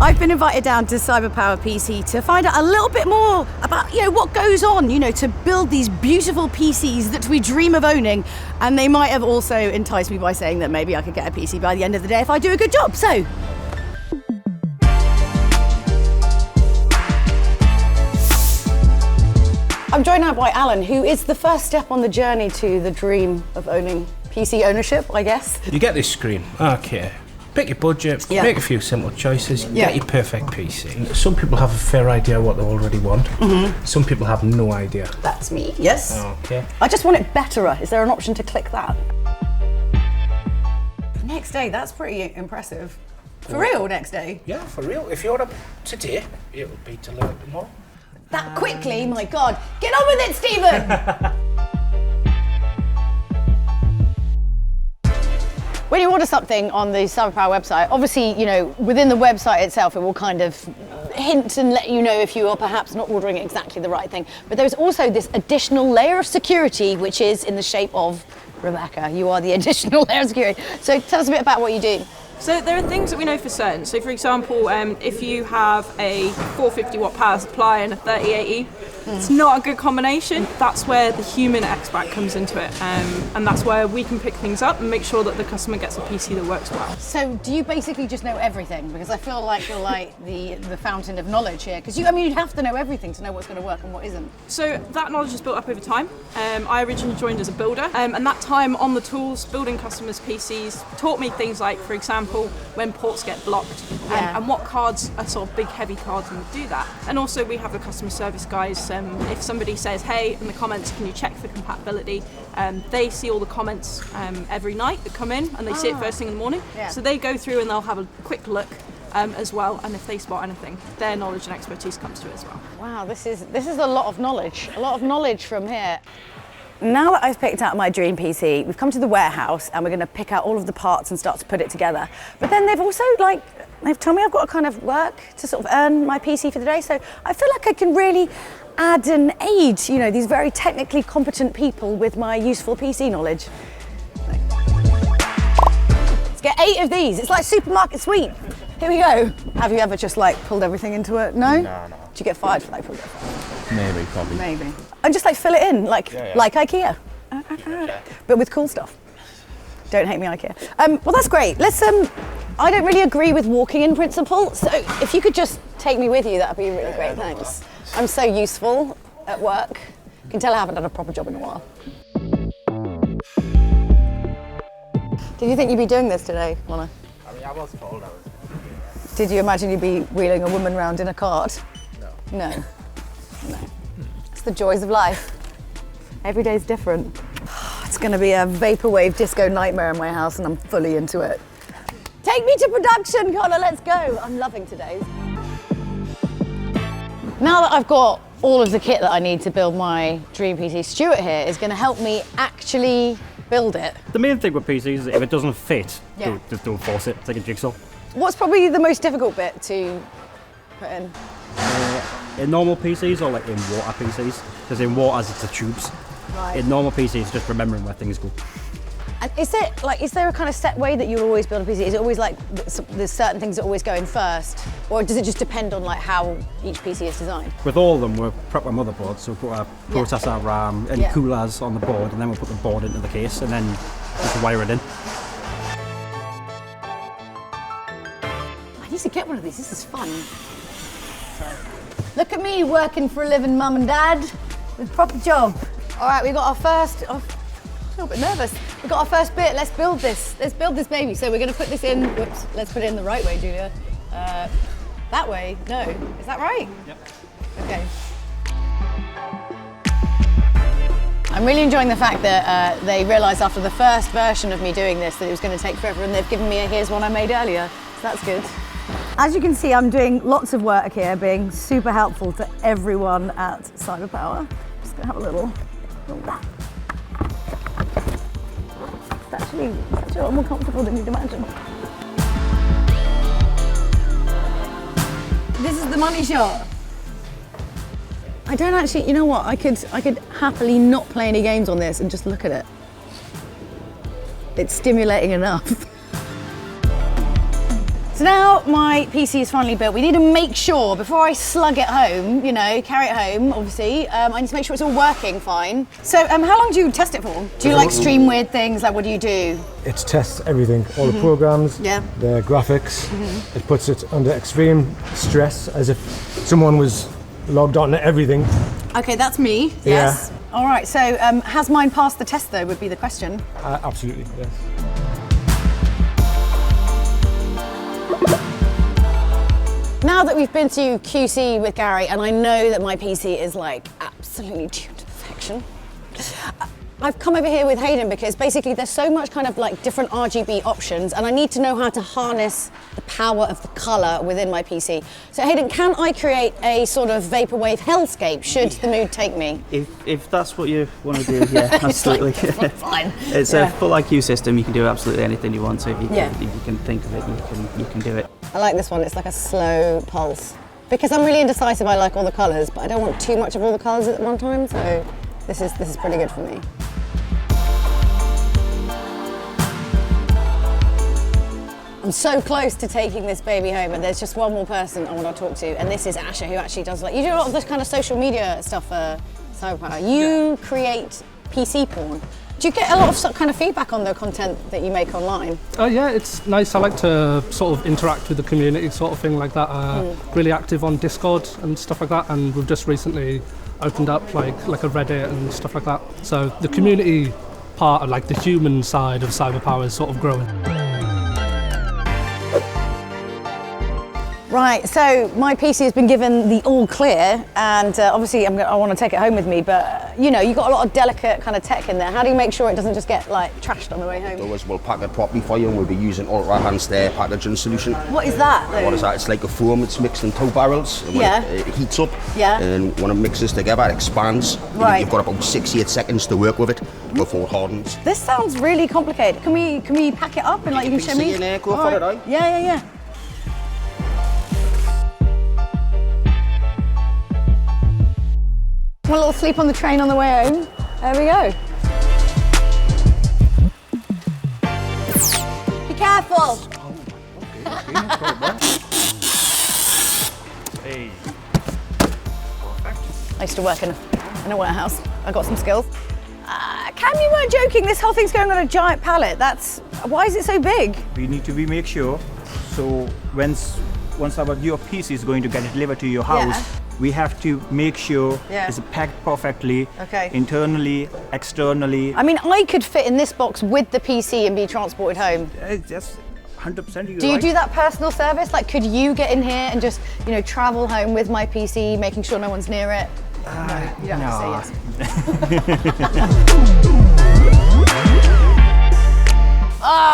I've been invited down to Cyberpower PC to find out a little bit more about, what goes on, to build these beautiful PCs that we dream of owning. And they might have also enticed me by saying that maybe I could get a PC by the end of the day if I do a good job. So. I'm joined now by Alan, who is the first step on the journey to the dream of owning PC ownership, I guess. You get this screen, okay. Pick your budget, make a few simple choices, get your perfect PC. Some people have a fair idea what they already want. Some people have no idea. That's me, yes. Okay. I just want it betterer. Is there an option to click that? Next day, that's pretty impressive. For real, next day? Yeah, for real. If you order today, it will be delivered tomorrow. That quickly? My God. Get on with it, Stephen! When you order something on the Cyberpower website, obviously, within the website itself, it will kind of hint and let you know if you are perhaps not ordering exactly the right thing. But there's also this additional layer of security, which is in the shape of Rebecca. You are the additional layer of security. So tell us a bit about what you do. So there are things that we know for certain. So for example, if you have a 450 watt power supply and a 3080, it's not a good combination. That's where the human expert comes into it. And that's where we can pick things up and make sure that the customer gets a PC that works well. So do you basically just know everything? Because I feel like you're like the fountain of knowledge here. Because you'd have to know everything to know what's going to work and what isn't. So that knowledge is built up over time. I originally joined as a builder, and that time on the tools, building customers' PCs, taught me things like, for example, when ports get blocked and what cards are sort of big heavy cards and do that. And also we have the customer service guys, if somebody says hey in the comments can you check for compatibility, they see all the comments every night that come in and they see it first thing in the morning, so they go through and they'll have a quick look as well, and if they spot anything, their knowledge and expertise comes to it as well. Wow, this is a lot of knowledge from here. Now that I've picked out my dream PC, we've come to the warehouse and we're going to pick out all of the parts and start to put it together. But then they've also they've told me I've got to kind of work to sort of earn my PC for the day. So I feel like I can really add and aid, these very technically competent people with my useful PC knowledge. Let's get 8 of these. It's like supermarket sweep. Here we go. Have you ever just pulled everything into it? No? No. Did you get fired for that project? Maybe, probably. Maybe. And just fill it in, like IKEA. But with cool stuff. Don't hate me, IKEA. Well, that's great. Let's, I don't really agree with walking in principle, so if you could just take me with you, that'd be really great, thanks. I'm so useful at work. You can tell I haven't done a proper job in a while. Did you think you'd be doing this today, Mona? I mean, I was told I was. Did you imagine you'd be wheeling a woman round in a cart? No. No. It's the joys of life. Every day's different. It's going to be a vaporwave disco nightmare in my house and I'm fully into it. Take me to production, Connor, let's go. I'm loving today. Now that I've got all of the kit that I need to build my dream PC, Stuart here is going to help me actually build it. The main thing with PCs is if it doesn't fit, just don't force it. It's like a jigsaw. What's probably the most difficult bit to put in? In normal PCs or in water PCs? Because in waters it's the tubes. Right. In normal PCs, just remembering where things go. And is there a kind of set way that you'll always build a PC? Is it always there's certain things that always go in first? Or does it just depend on how each PC is designed? With all of them, we'll prep our motherboard, so we'll put our processor, RAM and coolers on the board, and then we'll put the board into the case and then just wire it in. I need to get one of these, this is fun. Look at me working for a living, Mum and Dad, with a proper job. All right, we got our first, I'm a little bit nervous. We got our first bit, let's build this baby. So we're gonna put this in, whoops, let's put it in the right way, Julia. That way, no, is that right? Yep. Okay. I'm really enjoying the fact that they realised after the first version of me doing this that it was gonna take forever and they've given me a here's one I made earlier, so that's good. As you can see, I'm doing lots of work here, being super helpful to everyone at Cyberpower. Just gonna have a little It's actually a lot more comfortable than you'd imagine. This is the money shot. I don't actually, you know what? I could happily not play any games on this and just look at it. It's stimulating enough. So now my PC is finally built. We need to make sure, before I slug it home, you know, carry it home, obviously, I need to make sure it's all working fine. So how long do you test it for? Do you like stream weird things? Like, what do you do? It tests everything, all the programs, the graphics. It puts it under extreme stress, as if someone was logged on to everything. Okay, that's me, yes. All right, so has mine passed the test though, would be the question. Absolutely, yes. Now that we've been to QC with Gary, and I know that my PC is like absolutely tuned to perfection, I've come over here with Hayden because basically there's so much kind of like different RGB options, and I need to know how to harness the power of the color within my PC. So Hayden, can I create a sort of vaporwave hellscape should the mood take me? If that's what you want to do, yeah, absolutely. Fine. It's a full IQ system. You can do absolutely anything you want to. If you can think of it, you can do it. I like this one. It's like a slow pulse. Because I'm really indecisive, I like all the colors, but I don't want too much of all the colors at one time, so this is pretty good for me. I'm so close to taking this baby home, and there's just one more person I want to talk to, and this is Asha, who actually does you do a lot of this kind of social media stuff for Cyberpower. You create PC porn. Do you get a lot of kind of feedback on the content that you make online? Yeah, it's nice. I like to sort of interact with the community, sort of thing like that. Really active on Discord and stuff like that, and we've just recently opened up like a Reddit and stuff like that. So the community part, of like the human side of Cyberpower, is sort of growing. Right, so my PC has been given the all clear, and obviously I want to take it home with me, but you know, you've got a lot of delicate kind of tech in there. How do you make sure it doesn't just get like trashed on the way home? We'll pack it properly for you, and we'll be using ultra enhanced air packaging solution. What is that though? What is that? It's like a foam, it's mixed in 2 barrels. And when it heats up, and when it mixes together, it expands. Right. You've got about 6-8 seconds to work with it before it hardens. This sounds really complicated. Can we pack it up and like you can show me? In there, go for it, eh? Yeah. A little sleep on the train on the way home. There we go. Be careful. Hey. I used to work in a warehouse. I got some skills. Cam, you weren't joking. This whole thing's going on a giant pallet. Why is it so big? We need to make sure. So once your PC is going to get delivered to your house, we have to make sure it's packed perfectly, internally, externally. I mean, I could fit in this box with the PC and be transported home. Just 100%. Do you do that personal service? Like, could you get in here and just, you know, travel home with my PC, making sure no one's near it? No, you don't have to say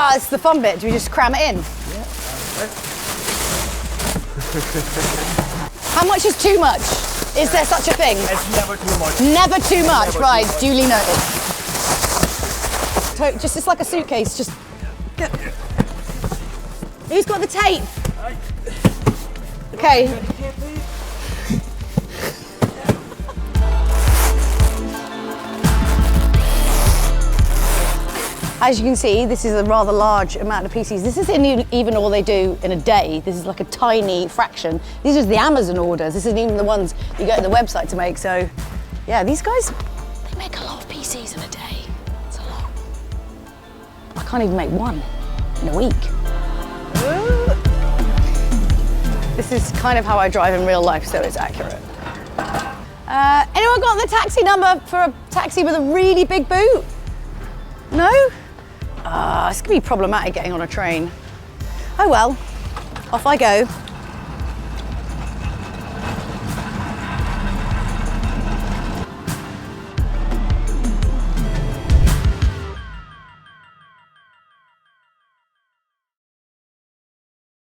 yes. It's the fun bit. Do we just cram it in? How much is too much? Is there such a thing? It's never too much. Never too much, right, duly noted. Just, it's like a suitcase, just... Who's got the tape? Okay. As you can see, this is a rather large amount of PCs. This isn't even all they do in a day. This is like a tiny fraction. These are the Amazon orders. This isn't even the ones you go to the website to make. So, yeah, these guys, they make a lot of PCs in a day. It's a lot. I can't even make one in a week. This is kind of how I drive in real life, so it's accurate. Anyone got the taxi number for a taxi with a really big boot? No? It's gonna be problematic getting on a train. Oh well, off I go.